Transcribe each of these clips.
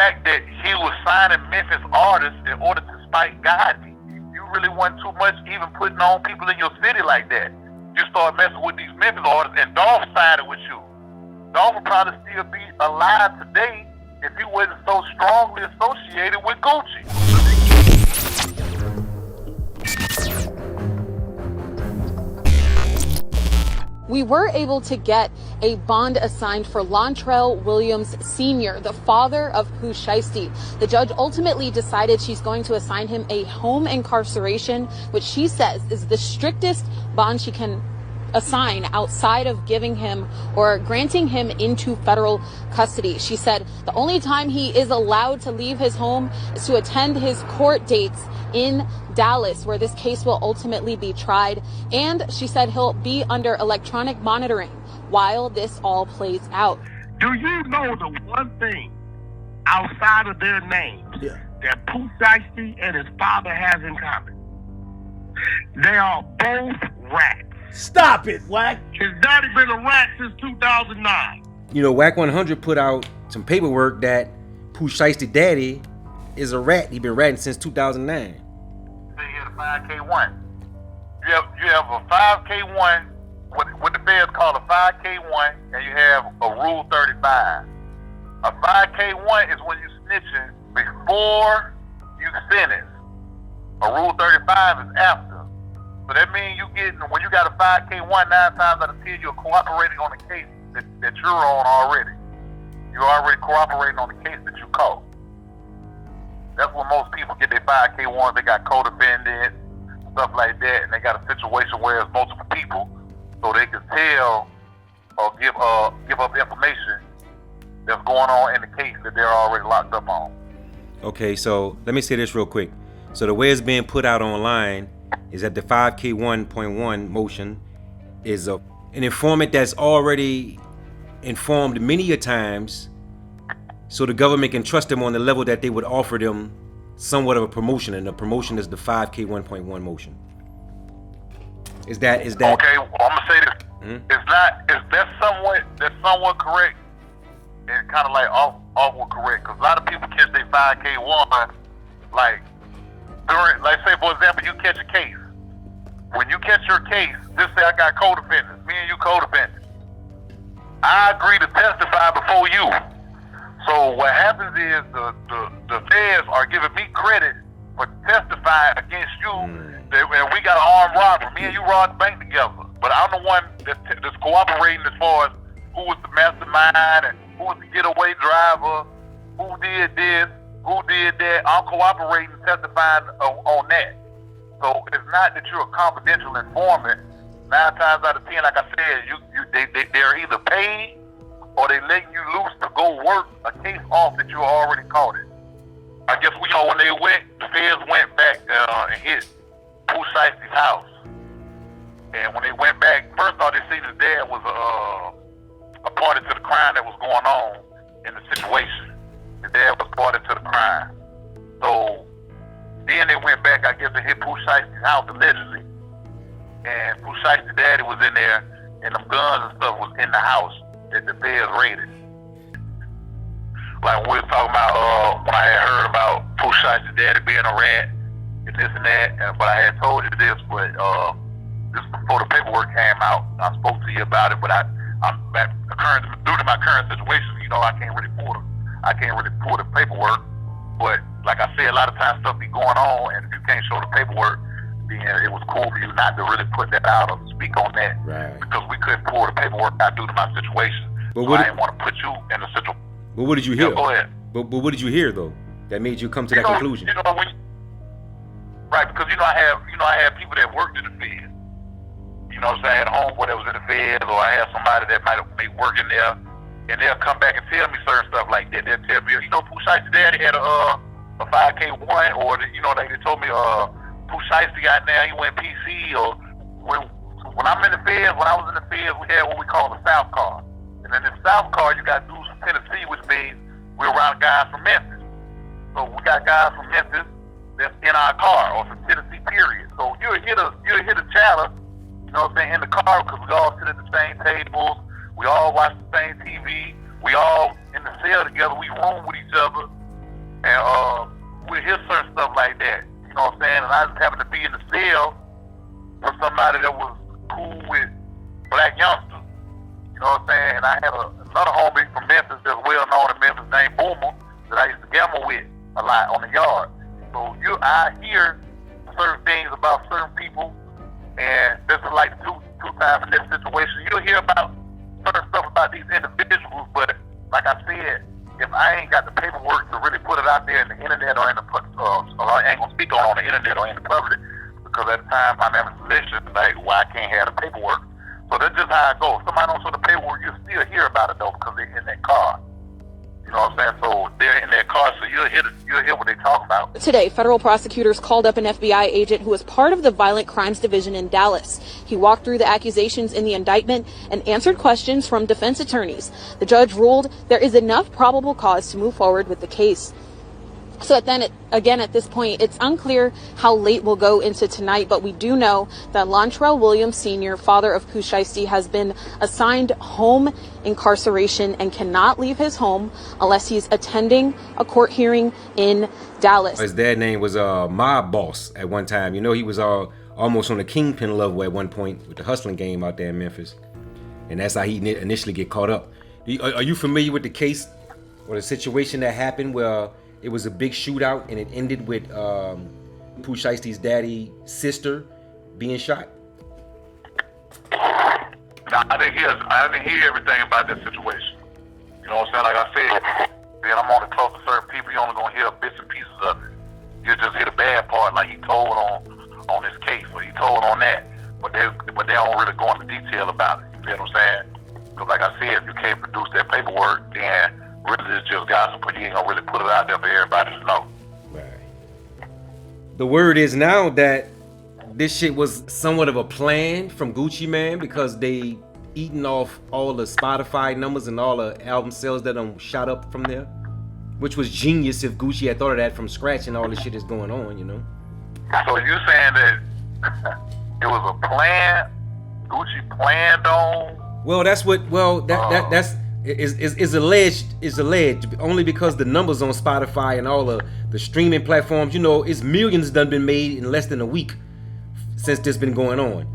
fact that he was signing Memphis artists in order to spite Gotti. You really wasn't too much even putting on people in your city like that. You start messing with these Memphis artists, and Dolph sided with you. Dolph would probably still be alive today if he wasn't so strongly associated with Gucci. We were able to get a bond assigned for Lontrell Williams Sr., the father of Pooh Shiesty. The judge ultimately decided she's going to assign him a home incarceration, which she says is the strictest bond she can assign outside of giving him or granting him into federal custody. She said the only time he is allowed to leave his home is to attend his court dates in Dallas, where this case will ultimately be tried. And she said he'll be under electronic monitoring while this all plays out. Do you know the one thing outside of their names that Pooh Shiesty and his father has in common? They are both rats. Stop it, Wack. His daddy been a rat since 2009. You know, Wack 100 put out some paperwork that Pooh Shiesty daddy is a rat. He been ratting since 2009. So you have a 5K1. You have a 5K1, what the feds call a 5K1, and you have a Rule 35. A 5K1 is when you snitching before you sentence. A Rule 35 is after. So that means when you got a 5K1, 9 times out of 10, you're cooperating on the case that you're on already. You're already cooperating on the case that you caught. That's when most people get their 5K1s. They got co-defendants, stuff like that, and they got a situation where it's multiple people, so they can tell or give up information that's going on in the case that they're already locked up on. Okay, so let me say this real quick. So the way it's being put out online is that the 5K1.1 motion is an informant that's already informed many a times, so the government can trust them on the level that they would offer them somewhat of a promotion, and the promotion is the 5K1.1 motion. Is that? Okay, well, I'm gonna say this. That's somewhat correct, and kind of like awful correct, because a lot of people catch their 5K1 like during, like say for example, you catch a case. When you catch your case, just say I got co-defendants, me and you co-defendants. I agree to testify before you. So what happens is the feds are giving me credit for testifying against you, and we got an armed robbery. Me and you robbed the bank together, but I'm the one that's cooperating as far as who was the mastermind and who was the getaway driver, who did this, who did that. I'm cooperating and testifying on that. So it's not that you're a confidential informant. 9 times out of 10, like I said, they're either paid or they letting you loose to go work a case off that you already caught it. I guess when the feds went back and hit Pooh Shiesty's house. And when they went back, first off, they seen his dad was a party to the crime that was going on in the situation. His dad was party to the crime. So then they went back, I guess, and hit Pooh Shiesty's house allegedly. And Pooh Shiesty's daddy was in there, and them guns and stuff was in the house that the feds raided. Like we were talking about when I had heard about Pooh Shiesty's daddy being a rat and this and that, but I had told you this, but just before the paperwork came out, I spoke to you about it. But due to my current situation, I can't really pull the paperwork. But like I said, a lot of times stuff be going on, and if you can't show the paperwork, then it was cool for you not to really put that out or speak on that, right? Because we couldn't pull the paperwork out due to my situation. But I didn't want to put you in a situation. But what did you hear? Yeah, go ahead. But what did you hear though that made you come to that conclusion? Right, because I have people that worked in the feds. So I had a homeboy that was in the feds, or I had somebody that might work in there, and they'll come back and tell me certain stuff like that. They'll tell me, Pooh Shiesty daddy had a 5K1, or they told me Pooh Shiesty got there, he went PC, or when I'm in the feds, when I was in the feds, we had what we call the South Car. And in the South Car, you got dudes from Tennessee, which means we're around guys from Memphis. So we got guys from Memphis that's in our car, or from Tennessee, period. So you'll hit a chatter, in the car, because we all sit at the same tables, we all watch the same TV, we all in the cell together, we room with each other, and we hear certain stuff like that. You know what I'm saying? And I just happened to be in the cell for somebody that was cool with black youngsters. You know what I'm saying? And I had another homie from Memphis that's well known in Memphis named Boomer that I used to gamble with a lot on the yard. So I hear certain things about certain people, and this is like two times in this situation. You'll hear about certain stuff about these individuals, but like I said, if I ain't got the paperwork to really put it out there in the internet or in the I ain't gonna speak on the internet or in the public, because at the time I'm in a position like why I can't have the paperwork. So that's just how it goes. If somebody don't show the paperwork, you still hear about it though, because they're in that car. You know what I'm saying? So they're in their car, so you'll hear what they talk about. Today, federal prosecutors called up an FBI agent who was part of the Violent Crimes Division in Dallas. He walked through the accusations in the indictment and answered questions from defense attorneys. The judge ruled there is enough probable cause to move forward with the case. So again, at this point, it's unclear how late we'll go into tonight, but we do know that Lontrell Williams Sr., father of Pooh Shiesty, has been assigned home incarceration and cannot leave his home unless he's attending a court hearing in Dallas. His dad name was Mob Boss at one time. You know, he was almost on the kingpin level at one point with the hustling game out there in Memphis. And that's how he initially get caught up. Are you familiar with the case or the situation that happened where it was a big shootout and it ended with Pooh Shiesty's daddy's sister being shot? Nah, I didn't hear everything about that situation. You know what I'm saying? Like I said, then I'm only close to certain people. You're only gonna hear bits and pieces of it. You just hear the bad part, like he told on this case, or he told on that. But they don't really go into detail about it. You know what I'm saying? Because like I said, if you can't produce that paperwork, then really it's just gossip, but you ain't gonna really put it out there for everybody to know. Right. The word is now that this shit was somewhat of a plan from Gucci Mane, because they eating off all the Spotify numbers and all the album sales that shot up from there, which was genius if Gucci had thought of that from scratch and all this shit is going on, you know. So you saying that it was a plan? Gucci planned on? Well, that's what. Well, that's is alleged only because the numbers on Spotify and all the streaming platforms, you know, it's millions done been made in less than a week since this been going on.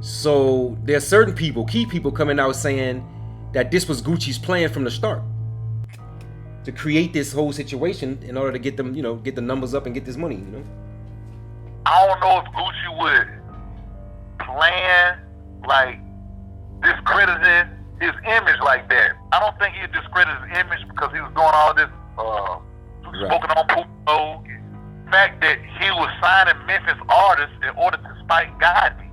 So there's certain people, key people, coming out saying that this was Gucci's plan from the start to create this whole situation in order to get them, you know, get the numbers up and get this money, you know. I don't know if Gucci would plan like discrediting his image like that. I don't think he discredited his image because he was doing all this smoking on Pooh. The fact that he was signing Memphis artists in order to spite Gotti.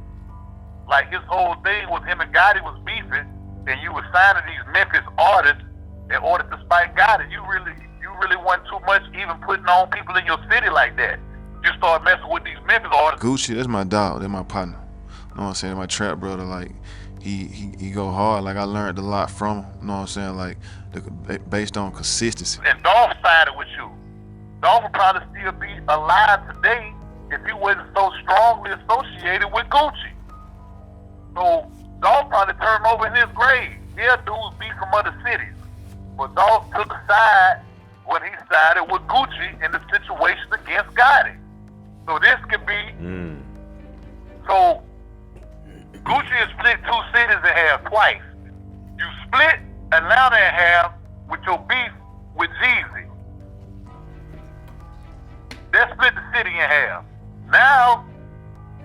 Like his whole thing was him and Gotti was beefing, and you were signing these Memphis artists in order to spite Gotti. You really wasn't too much even putting on people in your city like that. You start messing with these Memphis artists. Gucci, that's my dog. That's my partner. You know what I'm saying? My trap brother, like, he go hard. Like, I learned a lot from him. You know what I'm saying? Like, based on consistency. And Dolph sided with you. Dolph would probably still be alive today if he wasn't so strongly associated with Gucci. So Dolph probably turned over in his grave. Yeah, dudes beat from other cities. But Dolph took a side when he sided with Gucci in the situation against Gotti. So this could be... So Gucci has split two cities in half twice. You split Atlanta in half with your beef with Jeezy. That split the city in half. Now,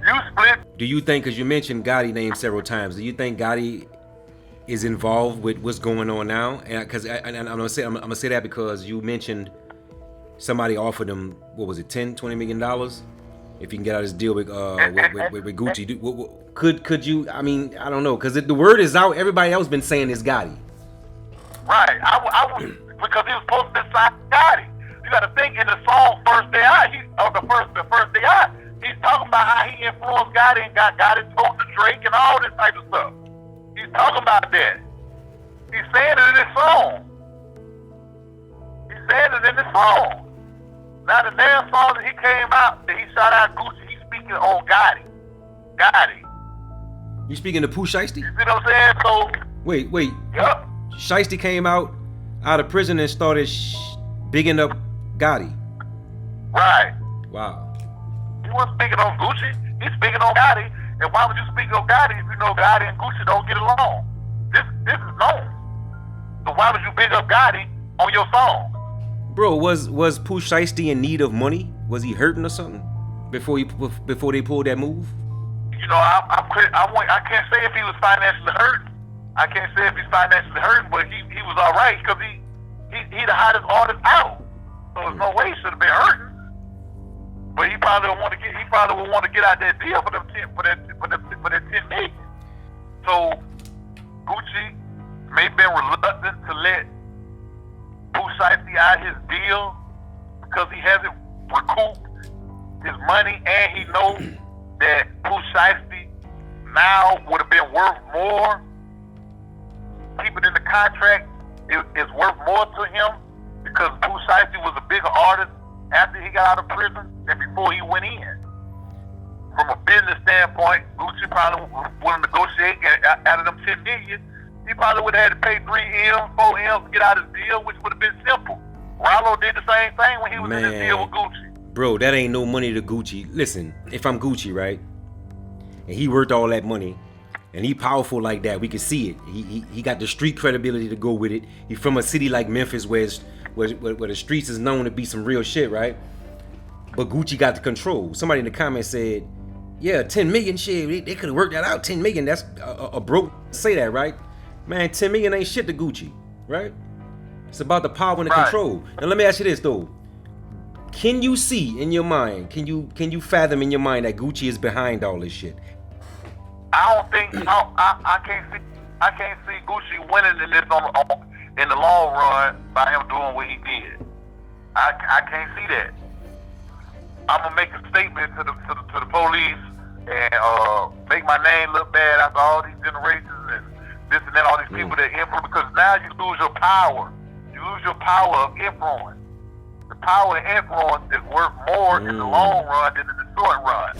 you split... Do you think, because you mentioned Gotti name several times, do you think Gotti is involved with what's going on now? And because I'm gonna say that because you mentioned somebody offered him, what was it, $10-20 million if he can get out of this deal with Gucci. Could you? I mean, I don't know, because the word is out. Everybody else been saying it's Gotti. Right. I was, because he was supposed to decide Gotti. You got to think, in the song "First Day Out," the first day out, he's talking about how he influenced Gotti and got Gotti told to Drake and all this type of stuff. He's talking about that. He's saying it in his song. He's saying it in his song. Now the damn song that he came out, that he shot out Gucci, he's speaking on Gotti. You speaking to Pooh Shiesty? You see what I'm saying? So wait. Yep. Shiesty came out of prison and started bigging up Gotti. Right. Wow. He wasn't speaking on Gucci. He's speaking on Gotti. And why would you speak on Gotti if you know Gotti and Gucci don't get along? This is known. So why would you big up Gotti on your song? Bro, was Pooh Shiesty in need of money? Was he hurting or something before they pulled that move? You know, I can't say if he was financially hurting. I can't say if he's financially hurting, but he was all right because he the hottest artist out. So there's no way he should have been hurting. But he probably would want to get out that deal for that 10 million. So Gucci may have been reluctant to let Pooh Shiesty out his deal because he hasn't recouped his money, and he knows that Pooh Shiesty now would have been worth more. Keeping in the contract is worth more to him because Pooh Shiesty was a bigger artist after he got out of prison than before he went in. From a business standpoint, Gucci probably would have negotiated out of them 10 million. He probably would have had to pay 3 M's, 4 M's to get out his deal, which would have been simple. Rollo did the same thing when he was in his deal with Gucci. Bro, that ain't no money to Gucci. Listen, if I'm Gucci, right, and he worth all that money, and he powerful like that, we can see it. He got the street credibility to go with it. He from a city like Memphis where the streets is known to be some real shit, right? But Gucci got the control. Somebody in the comments said, yeah, 10 million shit, they could have worked that out. 10 million, that's a broke say that, right? Man, 10 million ain't shit to Gucci, right? It's about the power and the control. Now let me ask you this though. Can you see in your mind, can you fathom in your mind that Gucci is behind all this shit? I don't think I can't see Gucci winning in this in the long run by him doing what he did. I can't see that. I'm gonna make a statement to the police and make my name look bad after all these generations and this and that, all these people that influence, because now you lose your power. You lose your power of influence. The power of influence is worth more in the long run than in the short run.